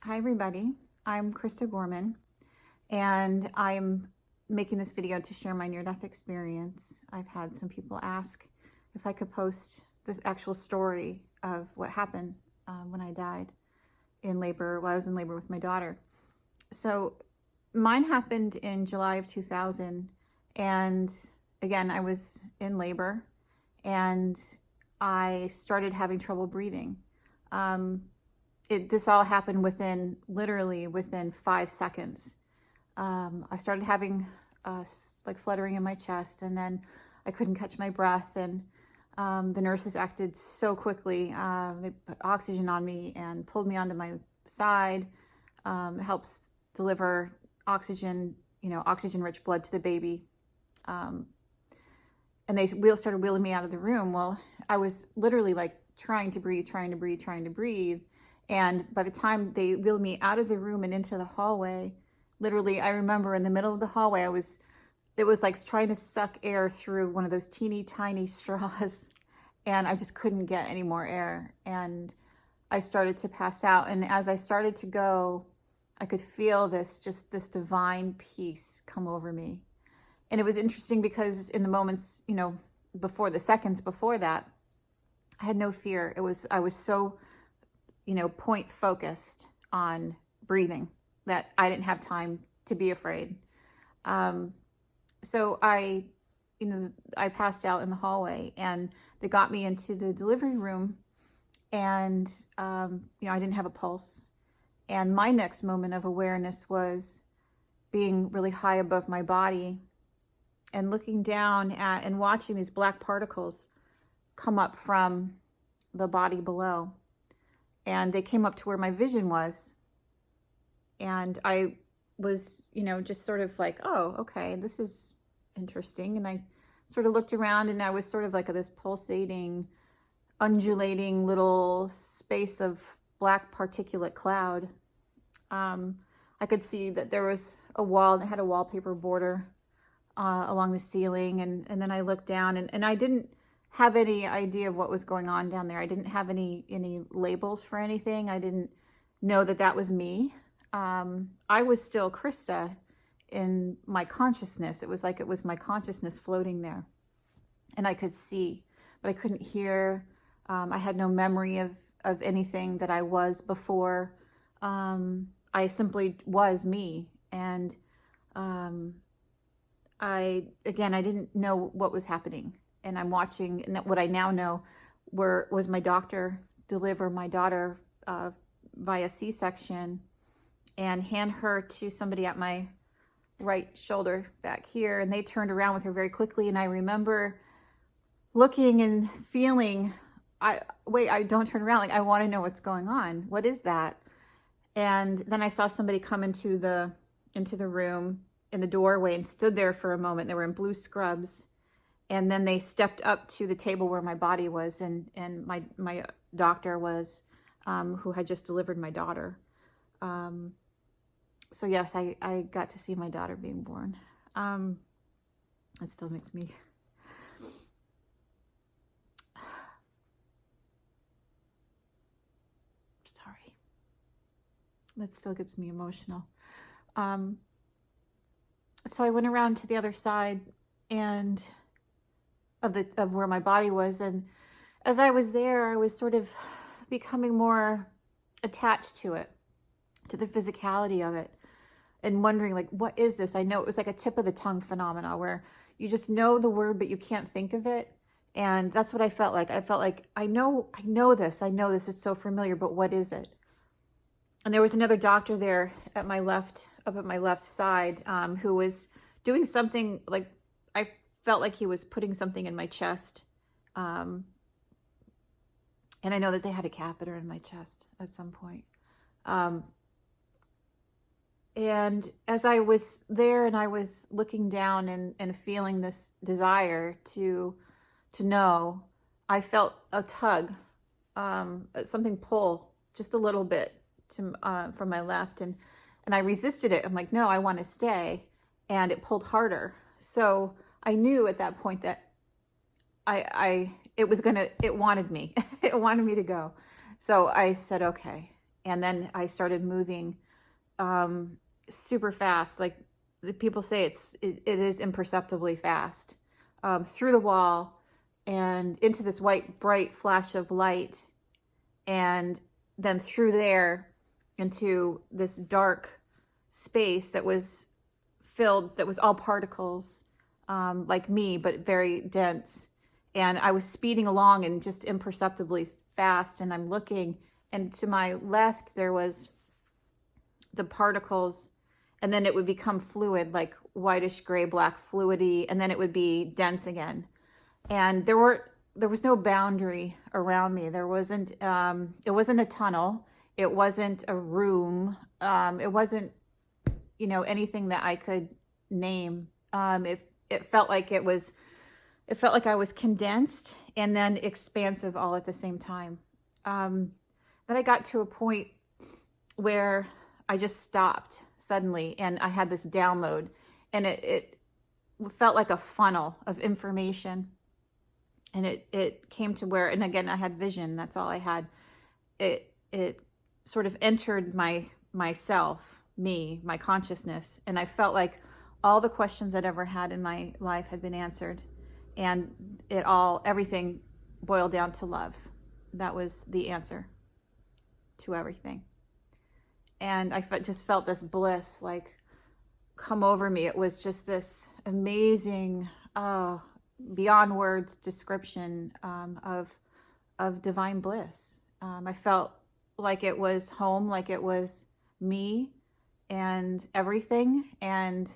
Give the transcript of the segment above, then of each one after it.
Hi everybody, I'm Krista Gorman and I'm making this video to share my near-death experience. I've had some people ask if I could post this actual story of what happened when I died in labor, while I was in labor with my daughter. So mine happened in July of 2000, and again, I was in labor and I started having trouble breathing. This all happened literally within 5 seconds. I started having like fluttering in my chest, and then I couldn't catch my breath, and the nurses acted so quickly. They put oxygen on me and pulled me onto my side. It helps deliver oxygen, oxygen-rich blood to the baby. And they started wheeling me out of the room. Well, I was literally like trying to breathe. And by the time they wheeled me out of the room and into the hallway, literally, I remember in the middle of the hallway, it was like trying to suck air through one of those teeny tiny straws, and I just couldn't get any more air. And I started to pass out. And as I started to go, I could feel this divine peace come over me. And it was interesting because in the moments, before the seconds before that, I had no fear. I was so point focused on breathing that I didn't have time to be afraid. So I passed out in the hallway, and they got me into the delivery room, and, I didn't have a pulse. And my next moment of awareness was being really high above my body and looking down at and watching these black particles come up from the body below. And they came up to where my vision was. And I was, just sort of like, oh, okay, this is interesting. And I sort of looked around, and I was sort of like this pulsating, undulating little space of black particulate cloud. I could see that there was a wall that had a wallpaper border along the ceiling. And then I looked down, and I didn't have any idea of what was going on down there. I didn't have any labels for anything. I didn't know that was me. I was still Krista in my consciousness. It was like it was my consciousness floating there. And I could see, but I couldn't hear. I had no memory of anything that I was before. I simply was me. And I didn't know what was happening. And I'm watching, and what I now know was my doctor deliver my daughter via C-section and hand her to somebody at my right shoulder back here. And they turned around with her very quickly. And I remember looking and feeling, I don't turn around. Like, I want to know what's going on. What is that? And then I saw somebody come into the room in the doorway and stood there for a moment. They were in blue scrubs. And then they stepped up to the table where my body was, and my doctor was, who had just delivered my daughter. So yes, I got to see my daughter being born. That still makes me... Sorry. That still gets me emotional. So I went around to the other side and of where my body was, and as I was there, I was sort of becoming more attached to it, to the physicality of it, and wondering, like, what is this? I know it was like a tip of the tongue phenomena where you just know the word but you can't think of it. And that's what I felt like. I felt like I know this is so familiar, but what is it? And there was another doctor there up at my left side, who was doing something, like, I felt like he was putting something in my chest. And I know that they had a catheter in my chest at some point. And as I was there and I was looking down and feeling this desire to know, I felt a tug, something pull just a little bit from my left. And I resisted it. I'm like, no, I want to stay. And it pulled harder. So I knew at that point that it wanted me. It wanted me to go. So I said, okay. And then I started moving super fast. Like people say it is imperceptibly fast, through the wall and into this white, bright flash of light. And then through there into this dark space that was all particles, like me, but very dense. And I was speeding along and just imperceptibly fast. And I'm looking, and to my left, there was the particles, and then it would become fluid, like whitish gray, black, fluidy, and then it would be dense again. And there was no boundary around me. There wasn't, it wasn't a tunnel. It wasn't a room. It wasn't, anything that I could name. It felt like I was condensed and then expansive all at the same time. Then I got to a point where I just stopped suddenly, and I had this download, and it felt like a funnel of information. And it came to where, and again, I had vision. That's all I had. It sort of entered myself, my consciousness. And I felt like all the questions I'd ever had in my life had been answered. And everything boiled down to love. That was the answer to everything. And I just felt this bliss like come over me. It was just this amazing, beyond words description of divine bliss. I felt like it was home, like it was me and everything. And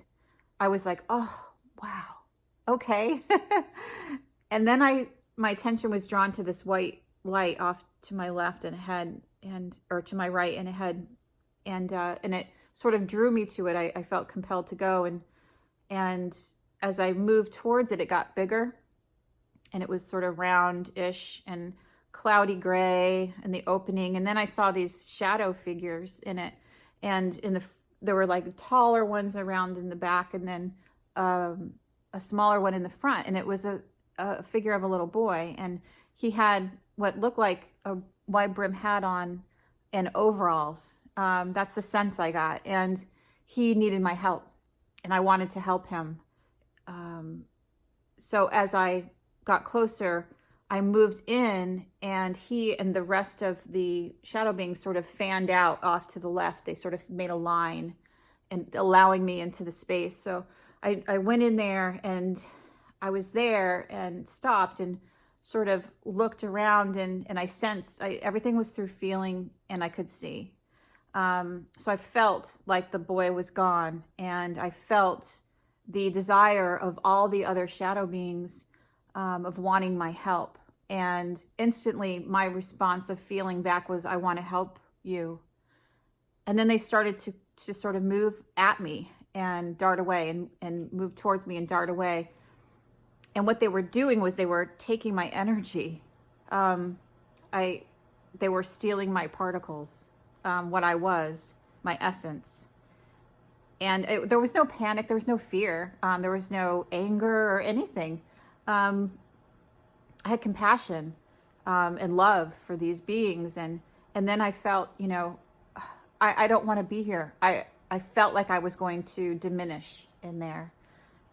I was like, oh, wow, okay. And then my attention was drawn to this white light off to my left and ahead, or to my right and ahead. And it sort of drew me to it. I felt compelled to go. And as I moved towards it, it got bigger, and it was sort of round-ish and cloudy gray in the opening. And then I saw these shadow figures in it, and there were like taller ones around in the back, and then a smaller one in the front. And it was a figure of a little boy, and he had what looked like a wide brim hat on and overalls. That's the sense I got. And he needed my help, and I wanted to help him. So as I got closer, I moved in, and he and the rest of the shadow beings sort of fanned out off to the left. They sort of made a line and allowing me into the space. So I went in there, and I was there and stopped and sort of looked around, and I sensed everything was through feeling, and I could see. So I felt like the boy was gone, and I felt the desire of all the other shadow beings, of wanting my help. And instantly my response of feeling back was, I want to help you. And then they started to sort of move at me and dart away and move towards me and dart away. And what they were doing was they were taking my energy. They were stealing my particles, what I was, my essence. And there was no panic. There was no fear. There was no anger or anything. I had compassion and love for these beings. And then I felt, I don't want to be here. I felt like I was going to diminish in there.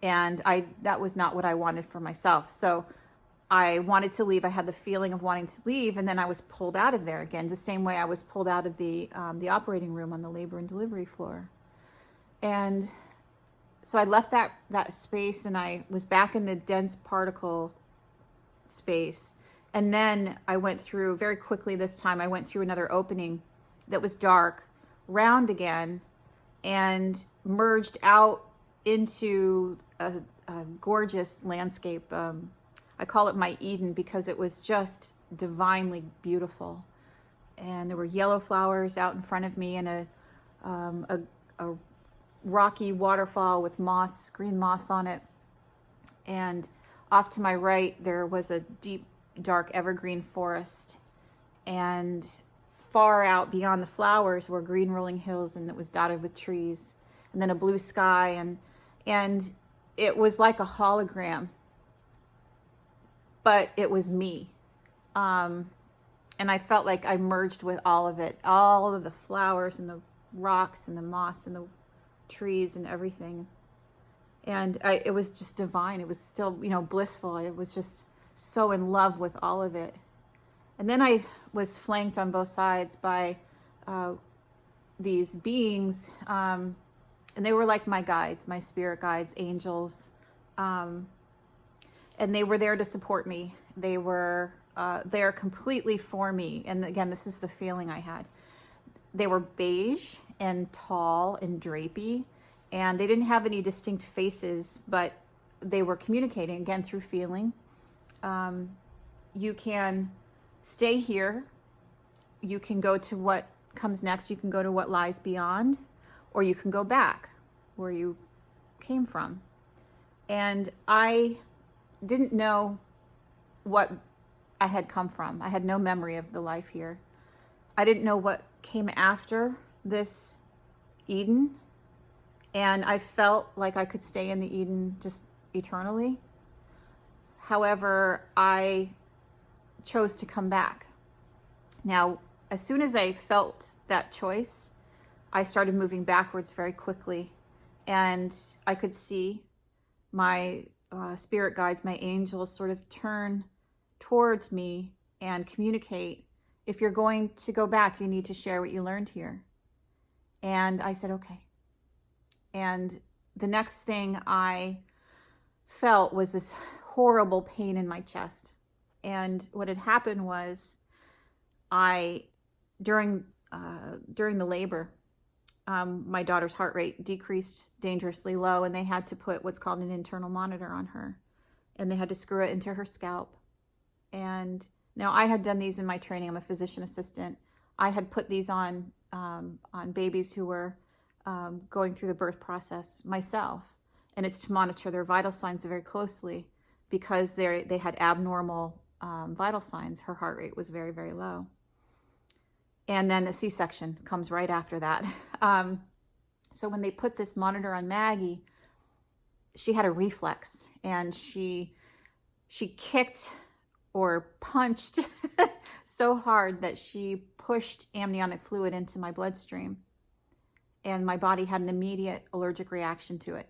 And that was not what I wanted for myself. So I wanted to leave. I had the feeling of wanting to leave. And then I was pulled out of there again, the same way I was pulled out of the operating room on the labor and delivery floor. And so I left that space, and I was back in the dense particle space. And then I went through, very quickly this time, I went through another opening that was dark, round again, and merged out into a gorgeous landscape. I call it my Eden because it was just divinely beautiful. And there were yellow flowers out in front of me, and a rocky waterfall with moss, green moss on it. And off to my right, there was a deep, dark evergreen forest. And far out beyond the flowers were green rolling hills, and it was dotted with trees. And then a blue sky, and it was like a hologram, but it was me. And I felt like I merged with all of it, all of the flowers and the rocks and the moss and the trees and everything. And it was just divine. It was still, blissful. I was just so in love with all of it. And then I was flanked on both sides by these beings, and they were like my guides, my spirit guides, angels. And they were there to support me. They were there completely for me. And again, this is the feeling I had. They were beige and tall and drapey, and they didn't have any distinct faces, but they were communicating, again, through feeling. You can stay here. You can go to what comes next. You can go to what lies beyond, or you can go back where you came from. And I didn't know what I had come from. I had no memory of the life here. I didn't know what came after this Eden. And I felt like I could stay in the Eden just eternally. However, I chose to come back. Now, as soon as I felt that choice, I started moving backwards very quickly. And I could see my spirit guides, my angels, sort of turn towards me and communicate. If you're going to go back, you need to share what you learned here. And I said, okay. And the next thing I felt was this horrible pain in my chest. And what had happened was during the labor, my daughter's heart rate decreased dangerously low, and they had to put what's called an internal monitor on her, and they had to screw it into her scalp. And now I had done these in my training. I'm a physician assistant. I had put these on babies who were going through the birth process myself, and it's to monitor their vital signs very closely because they had abnormal vital signs. Her heart rate was very, very low. And then a C-section comes right after that. So when they put this monitor on Maggie, she had a reflex, and she kicked or punched so hard that she pushed amniotic fluid into my bloodstream, and my body had an immediate allergic reaction to it.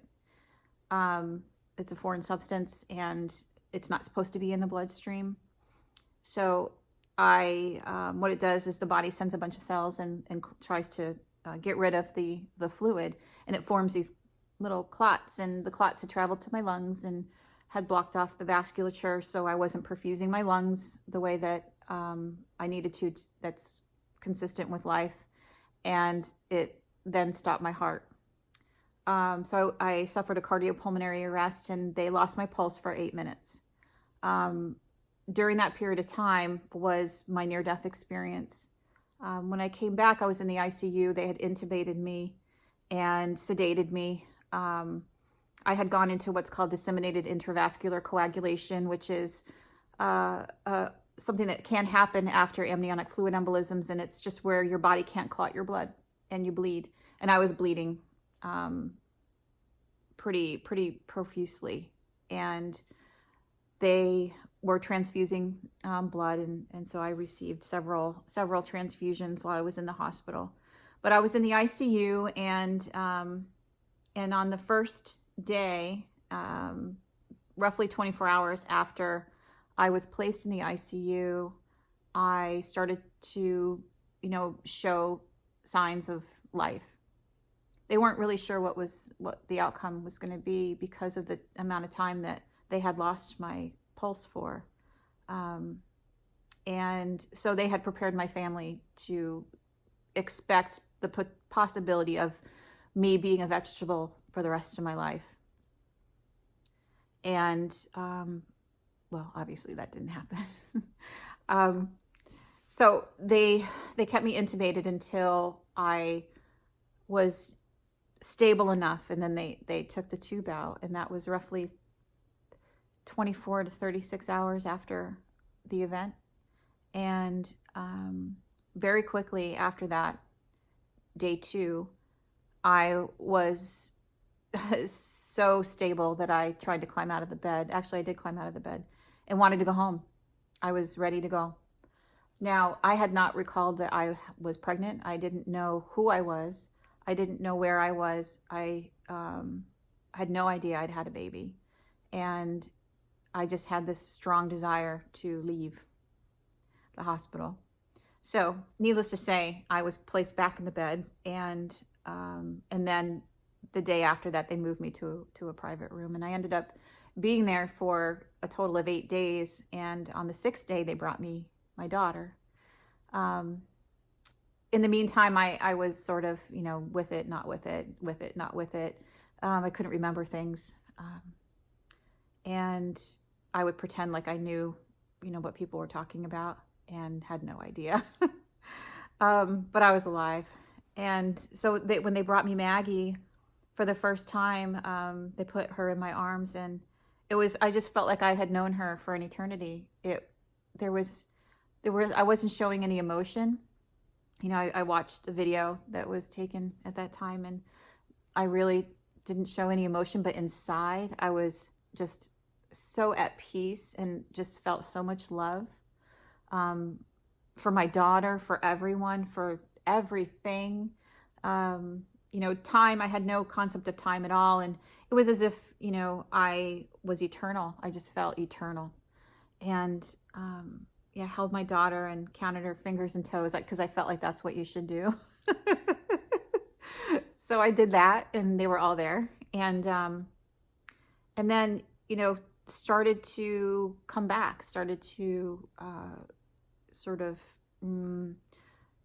It's a foreign substance, and it's not supposed to be in the bloodstream. So what it does is the body sends a bunch of cells and tries to get rid of the fluid, and it forms these little clots, and the clots had traveled to my lungs and had blocked off the vasculature, so I wasn't perfusing my lungs the way that I needed to, that's consistent with life, and it then stopped my heart. So I suffered a cardiopulmonary arrest, and they lost my pulse for 8 minutes. During that period of time was my near-death experience. When I came back, I was in the ICU. They had intubated me and sedated me. I had gone into what's called disseminated intravascular coagulation, which is something that can happen after amniotic fluid embolisms, and it's just where your body can't clot your blood and you bleed. And I was bleeding pretty profusely, and they were transfusing blood, and so I received several transfusions while I was in the hospital. But I was in the ICU, and on the first day, roughly 24 hours after I was placed in the ICU, I started to, show signs of life. They weren't really sure what the outcome was going to be because of the amount of time that they had lost my pulse for. And so they had prepared my family to expect the possibility of me being a vegetable for the rest of my life. And, well, obviously that didn't happen. So they kept me intubated until I was stable enough, and then they took the tube out, and that was roughly 24 to 36 hours after the event. And very quickly after that, day 2, I was so stable that I tried to climb out of the bed. Actually, I did climb out of the bed and wanted to go home. I was ready to go. Now, I had not recalled that I was pregnant. I didn't know who I was. I didn't know where I was. I had no idea I'd had a baby. And I just had this strong desire to leave the hospital. So, needless to say, I was placed back in the bed, and then the day after that, they moved me to a private room, and I ended up being there for a total of 8 days. And on the 6th day, they brought me my daughter. In the meantime, I was sort of, with it, not with it, with it, not with it. I couldn't remember things, and I would pretend like I knew, what people were talking about, and had no idea. But I was alive. And so when they brought me Maggie for the first time, they put her in my arms, and I just felt like I had known her for an eternity. I wasn't showing any emotion. I watched the video that was taken at that time, and I really didn't show any emotion, but inside I was just so at peace and just felt so much love, for my daughter, for everyone, for everything. Time, I had no concept of time at all. And it was as if, I was eternal. I just felt eternal. And, held my daughter and counted her fingers and toes, because I felt like that's what you should do. So I did that, and they were all there. And then, started to come back, started to sort of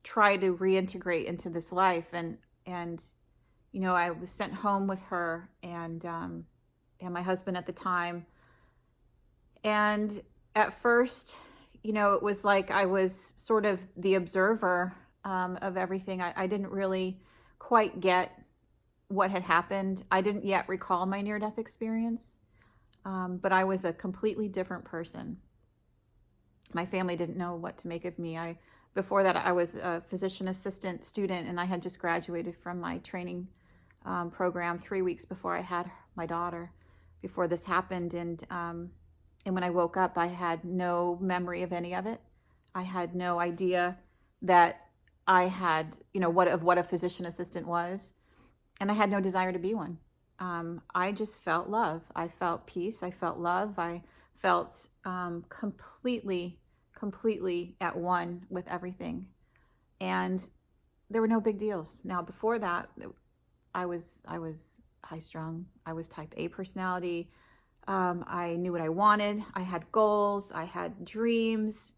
try to reintegrate into this life. And I was sent home with her and my husband at the time. And at first, it was like I was sort of the observer of everything. I didn't really quite get what had happened. I didn't yet recall my near-death experience, but I was a completely different person. My family didn't know what to make of me. Before that, I was a physician assistant student, and I had just graduated from my training program 3 weeks before I had my daughter, before this happened. And when I woke up, I had no memory of any of it. I had no idea that I had, what a physician assistant was. And I had no desire to be one. I just felt love. I felt peace. I felt love. I felt completely at one with everything. And there were no big deals. Now, before that, I was high strung. I was type A personality. I knew what I wanted. I had goals. I had dreams.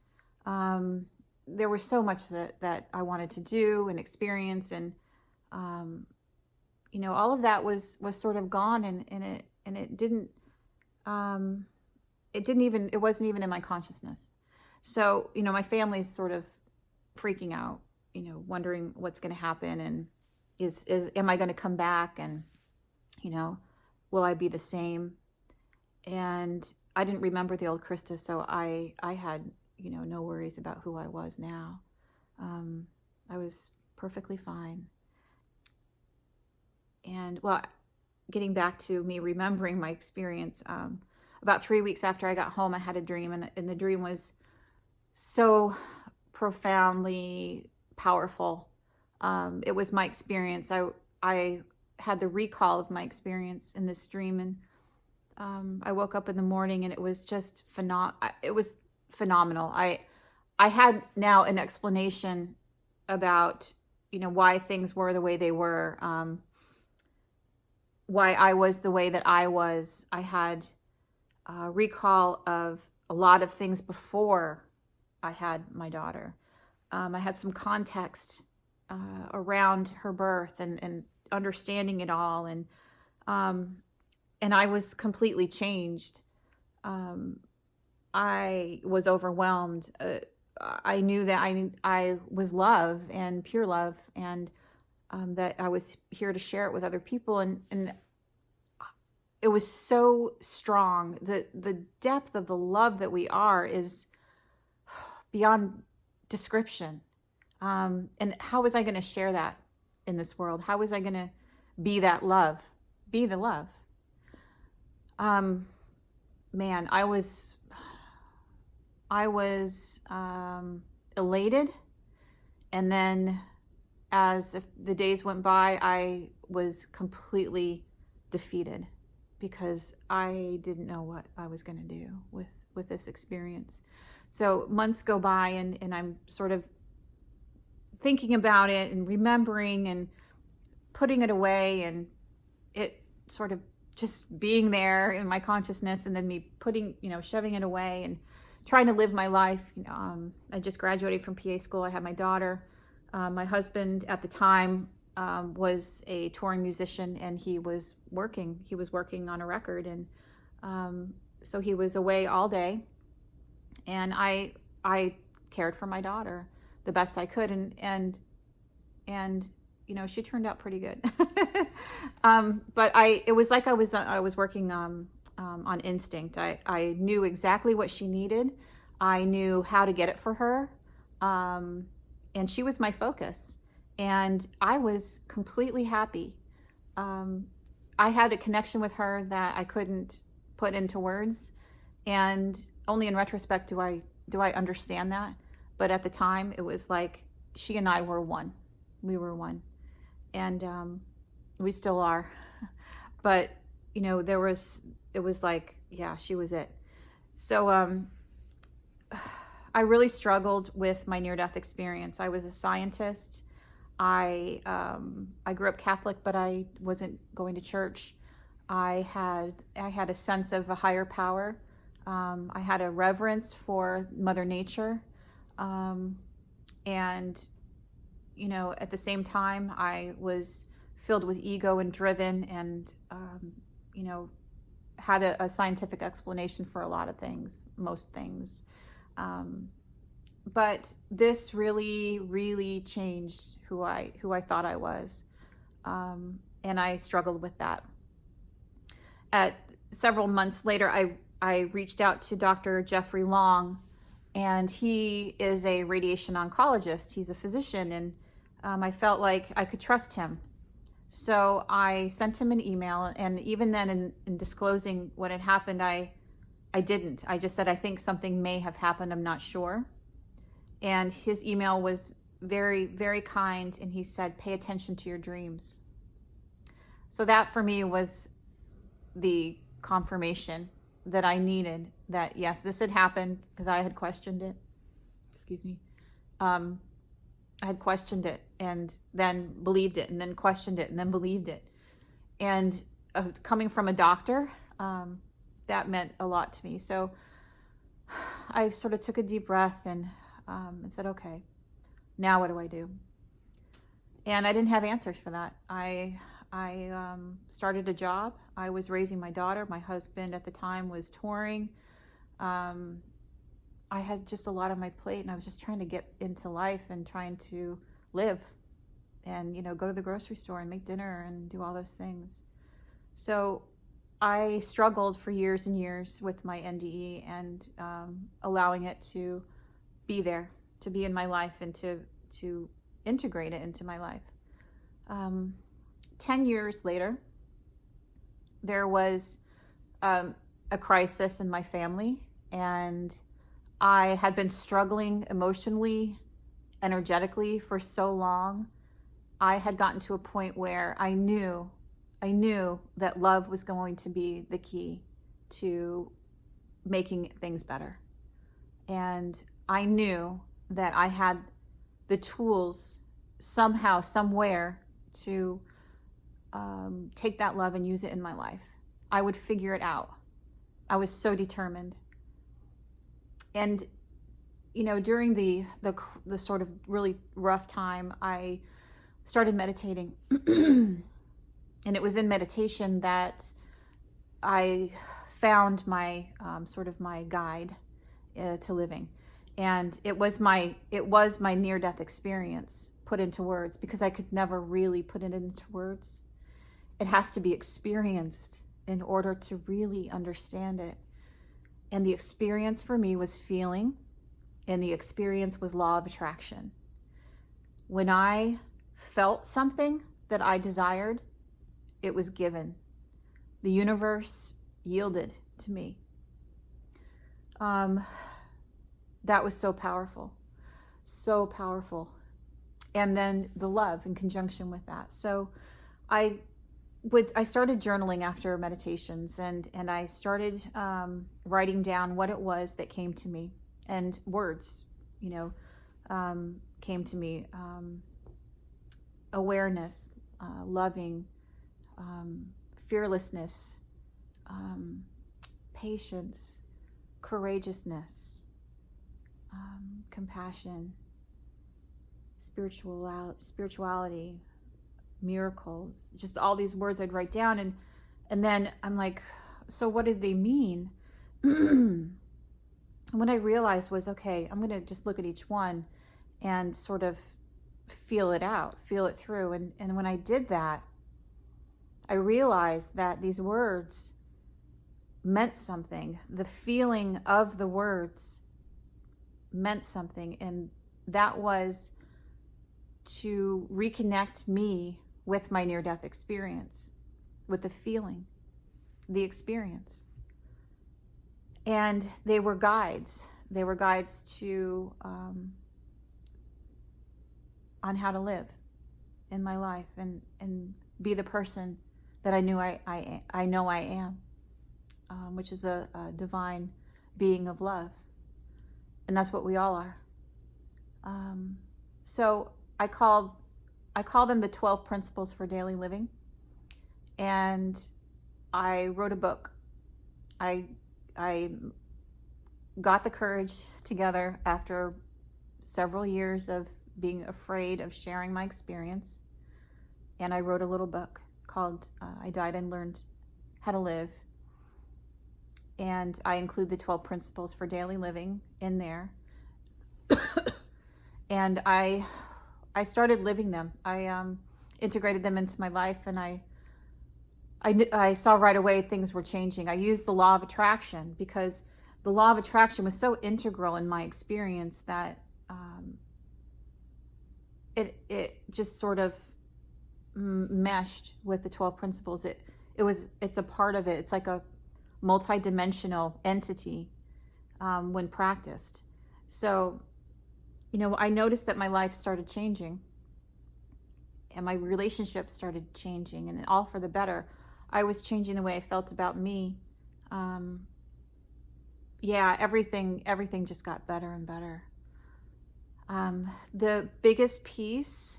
There was so much that I wanted to do and experience. And, all of that was sort of gone, and it wasn't even in my consciousness. So, my family's sort of freaking out, wondering what's going to happen, and am I going to come back, and, will I be the same? And I didn't remember the old Krista, so I had, no worries about who I was now. I was perfectly fine. And, well, getting back to me remembering my experience, about 3 weeks after I got home, I had a dream, and the dream was so profoundly powerful. It was my experience. I had the recall of my experience in this dream, and I woke up in the morning, and it was just phenomenal. I had now an explanation about, why things were the way they were, why I was the way that I was. I had a recall of a lot of things before I had my daughter. I had some context around her birth and understanding it all, and I was completely changed. I was overwhelmed. I knew that I was love and pure love, and that I was here to share it with other people, and it was so strong. The depth of the love that we are is beyond description. And how was I going to share that in this world? How was I going to be that love? Be the love? Man, I was elated. And then as the days went by, I was completely defeated because I didn't know what I was going to do with this experience. So months go by, and I'm sort of thinking about it and remembering and putting it away, and it sort of just being there in my consciousness, and then me putting, shoving it away and trying to live my life. I just graduated from PA school. I had my daughter. My husband at the time was a touring musician, and he was working. He was working on a record, and so he was away all day. And I cared for my daughter the best I could, and she turned out pretty good. But it was like I was working on instinct. I knew exactly what she needed. I knew how to get it for her. And she was my focus. And I was completely happy. I had a connection with her that I couldn't put into words. And only in retrospect do I understand that. But at the time, it was like she and I were one. We were one. And we still are. But, it was like, yeah, she was it. So I really struggled with my near-death experience. I was a scientist. I grew up Catholic, but I wasn't going to church. I had a sense of a higher power. I had a reverence for Mother Nature. And, at the same time, I was filled with ego and driven, and, had a scientific explanation for a lot of things, most things. But this really, really changed who I thought I was. And I struggled with that. At several months later, I reached out to Dr. Jeffrey Long, and he is a radiation oncologist. He's a physician, and I felt like I could trust him. So I sent him an email, and even then in disclosing what had happened, I didn't. I just said, I think something may have happened. I'm not sure. And his email was very, very kind, and he said, pay attention to your dreams. So that for me was the confirmation that I needed, that yes, this had happened, because I had questioned it. Excuse me. I had questioned it and then believed it, and then questioned it and then believed it. And coming from a doctor, that meant a lot to me. So I sort of took a deep breath and said, okay, now what do I do? And I didn't have answers for that. I started a job. I was raising my daughter. My husband at the time was touring. I had just a lot on my plate, and I was just trying to get into life and trying to live and, go to the grocery store and make dinner and do all those things. So I struggled for years and years with my NDE and allowing it to be there, to be in my life, and to integrate it into my life. 10 years later, there was a crisis in my family, and I had been struggling emotionally, energetically for so long. I had gotten to a point where I knew that love was going to be the key to making things better. And I knew that I had the tools somehow, somewhere to take that love and use it in my life. I would figure it out. I was so determined. And, during the sort of really rough time, I started meditating. And it was in meditation that I found my sort of my guide to living. And it was my near-death experience put into words, because I could never really put it into words. It has to be experienced in order to really understand it. And the experience for me was feeling, and the experience was law of attraction. When I felt something that I desired, it was given. The universe yielded to me. That was so powerful. So powerful. And then the love in conjunction with that. So I started journaling after meditations, and I started writing down what it was that came to me, and words, came to me. Awareness, loving, fearlessness, patience, courageousness, compassion, spirituality, miracles, just all these words I'd write down. And then I'm like, so what did they mean? And what I realized was, okay, I'm going to just look at each one and sort of feel it out, feel it through. And when I did that, I realized that these words meant something. The feeling of the words meant something. And that was to reconnect me with my near-death experience, with the feeling, the experience. And they were guides. They were guides to on how to live in my life and be the person that I knew I know I am, which is a divine being of love. And that's what we all are. So I call them the 12 principles for daily living. And I wrote a book. I got the courage together after several years of being afraid of sharing my experience. And I wrote a little book called I Died and Learned How to Live. And I include the 12 principles for daily living in there. And I started living them. I integrated them into my life, and I saw right away things were changing. I used the law of attraction because the law of attraction was so integral in my experience that it just sort of meshed with the 12 principles. It's a part of it. It's like a multidimensional entity when practiced. So, I noticed that my life started changing and my relationships started changing, and all for the better. I was changing the way I felt about me. Everything just got better and better. The biggest piece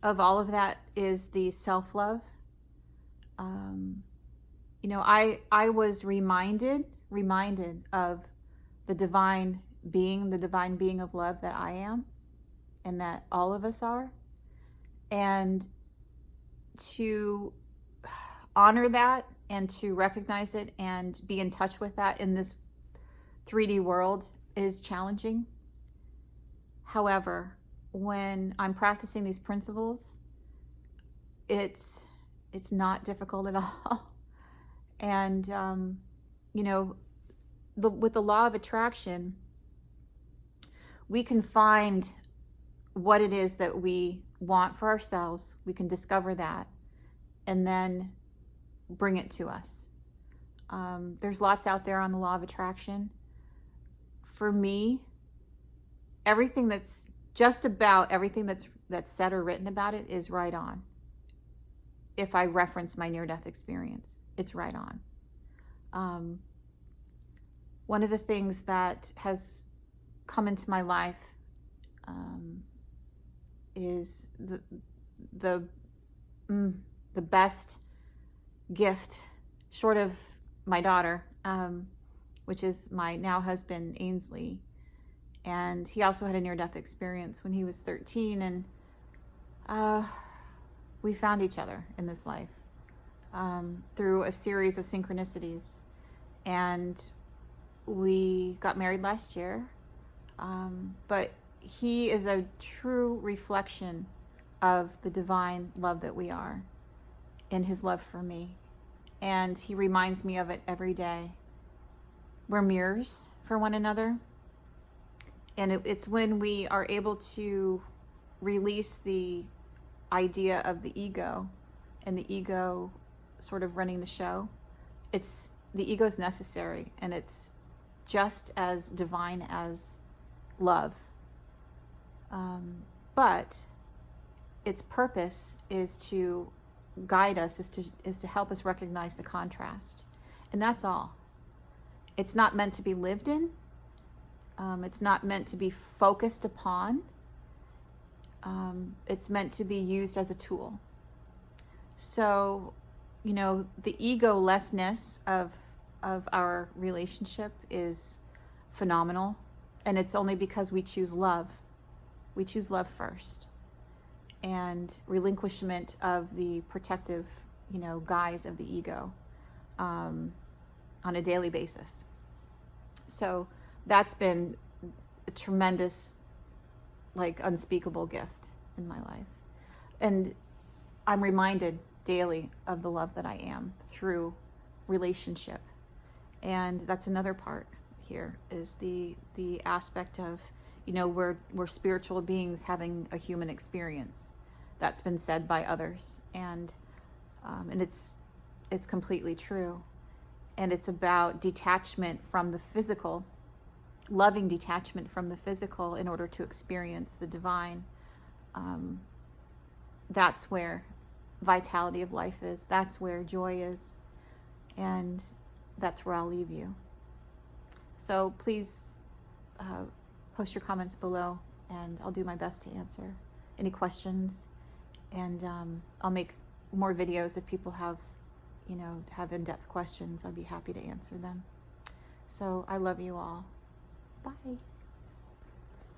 of all of that is the self-love. I was reminded of the divine being of love that I am, and that all of us are. And to honor that and to recognize it and be in touch with that in this 3D world is challenging. However, when I'm practicing these principles, it's not difficult at all. And, with the law of attraction, we can find what it is that we want for ourselves. We can discover that and then bring it to us. There's lots out there on the law of attraction. For me, everything that's said or written about it is right on. If I reference my near-death experience, it's right on. One of the things that has come into my life is the best gift, short of my daughter, which is my now husband, Ainsley. And he also had a near-death experience when he was 13, and we found each other in this life through a series of synchronicities. And we got married last year, but he is a true reflection of the divine love that we are in his love for me. And he reminds me of it every day. We're mirrors for one another. And it's when we are able to release the idea of the ego and the ego sort of running the show. The ego is necessary, and it's just as divine as love. But its purpose is to guide us, is to help us recognize the contrast. And that's all. It's not meant to be lived in. It's not meant to be focused upon. It's meant to be used as a tool. So, you know, the ego-lessness of our relationship is phenomenal. And it's only because we choose love. We choose love first. And relinquishment of the protective, you know, guise of the ego on a daily basis. So that's been a tremendous, like, unspeakable gift in my life. And I'm reminded daily of the love that I am through relationship. And that's another part here, is the aspect of, you know, we're spiritual beings having a human experience. That's been said by others, and it's completely true. And it's about detachment from the physical, loving detachment from the physical in order to experience the divine. That's where vitality of life is. That's where joy is. And that's where I'll leave you. So please post your comments below, and I'll do my best to answer any questions. And I'll make more videos if people have, you know, have in-depth questions. I'll be happy to answer them. So I love you all. Bye.